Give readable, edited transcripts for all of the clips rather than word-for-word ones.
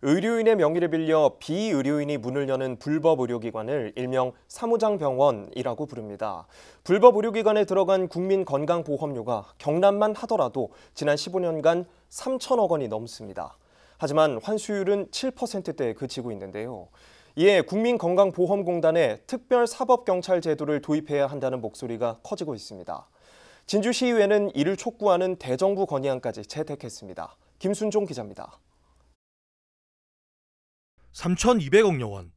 의료인의 명의를 빌려 비의료인이 문을 여는 불법 의료기관을 일명 사무장병원이라고 부릅니다. 불법 의료기관에 들어간 국민건강보험료가 경남만 하더라도 지난 15년간 3천억 원이 넘습니다. 하지만 환수율은 7%대에 그치고 있는데요. 이에 국민건강보험공단에 특별사법경찰 제도를 도입해야 한다는 목소리가 커지고 있습니다. 진주시의회는 이를 촉구하는 대정부 건의안까지 채택했습니다. 김순종 기자입니다. 3,200억여 원.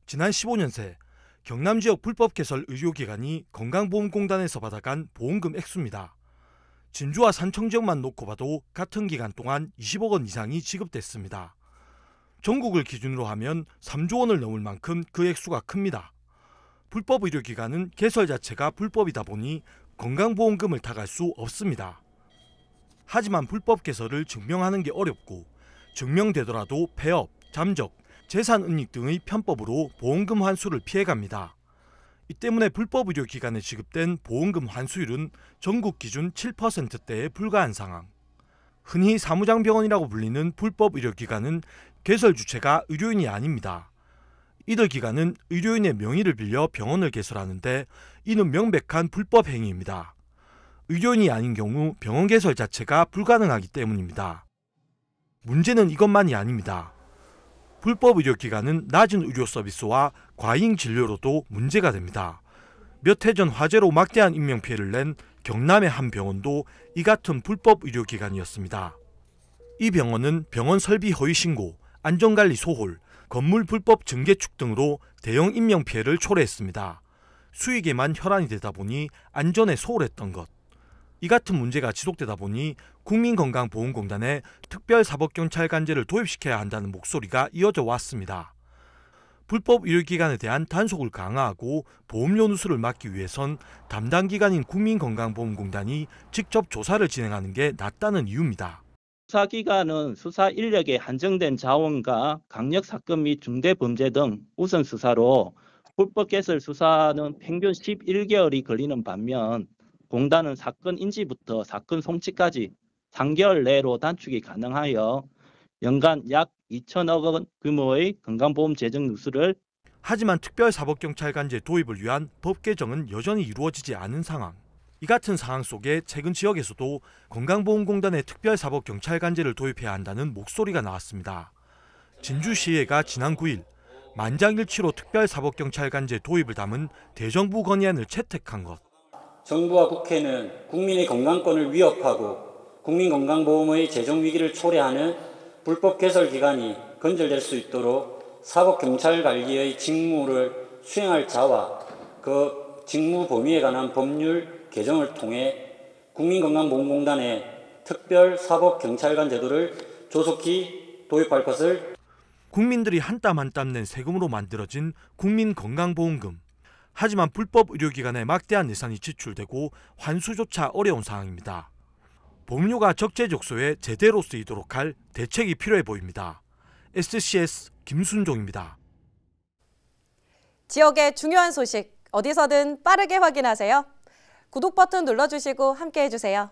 지난 15년 새 경남 지역 불법 개설 의료기관이 건강보험공단에서 받아간 보험금 액수입니다. 진주와 산청 지역만 놓고 봐도 같은 기간 동안 20억 원 이상이 지급됐습니다. 전국을 기준으로 하면 3조 원을 넘을 만큼 그 액수가 큽니다. 불법 의료기관은 개설 자체가 불법이다 보니 건강보험금을 타갈 수 없습니다. 하지만 불법 개설을 증명하는 게 어렵고 증명되더라도 폐업, 잠적, 재산 은닉 등의 편법으로 보험금 환수를 피해갑니다. 이 때문에 불법 의료기관에 지급된 보험금 환수율은 전국 기준 7%대에 불과한 상황. 흔히 사무장병원이라고 불리는 불법 의료기관은 개설 주체가 의료인이 아닙니다. 이들 기관은 의료인의 명의를 빌려 병원을 개설하는데 이는 명백한 불법 행위입니다. 의료인이 아닌 경우 병원 개설 자체가 불가능하기 때문입니다. 문제는 이것만이 아닙니다. 불법 의료기관은 낮은 의료 서비스와 과잉 진료로도 문제가 됩니다. 몇 해 전 화재로 막대한 인명피해를 낸 경남의 한 병원도 이 같은 불법 의료기관이었습니다. 이 병원은 병원 설비 허위 신고, 안전관리 소홀, 건물 불법 증개축 등으로 대형 인명피해를 초래했습니다. 수익에만 혈안이 되다 보니 안전에 소홀했던 것. 이 같은 문제가 지속되다 보니 국민건강보험공단에 특별사법경찰관제를 도입시켜야 한다는 목소리가 이어져 왔습니다. 불법 의료기관에 대한 단속을 강화하고 보험료 누수를 막기 위해선 담당 기관인 국민건강보험공단이 직접 조사를 진행하는 게 낫다는 이유입니다. 수사기관은 수사 인력에 한정된 자원과 강력 사건 및 중대범죄 등 우선 수사로 불법 개설 수사는 평균 11개월이 걸리는 반면 공단은 사건 인지부터 사건 송치까지 3개월 내로 단축이 가능하여 연간 약 2천억 원 규모의 건강보험 재정 누수를. 하지만 특별사법경찰관제 도입을 위한 법 개정은 여전히 이루어지지 않은 상황. 이 같은 상황 속에 최근 지역에서도 건강보험공단에 특별사법경찰관제를 도입해야 한다는 목소리가 나왔습니다. 진주시의회가 지난 9일 만장일치로 특별사법경찰관제 도입을 담은 대정부 건의안을 채택한 것. 정부와 국회는 국민의 건강권을 위협하고 국민건강보험의 재정위기를 초래하는 불법 개설 기관이 건절될 수 있도록 사법경찰관리의 직무를 수행할 자와 그 직무 범위에 관한 법률 개정을 통해 국민건강보험공단의 특별사법경찰관 제도를 조속히 도입할 것을. 국민들이 한 땀 한 땀 낸 세금으로 만들어진 국민건강보험금. 하지만 불법 의료기관에 막대한 예산이 지출되고 환수조차 어려운 상황입니다. 보험료가 적재적소에 제대로 쓰이도록 할 대책이 필요해 보입니다. SCS 김순종입니다. 지역의 중요한 소식 어디서든 빠르게 확인하세요. 구독 버튼 눌러주시고 함께해 주세요.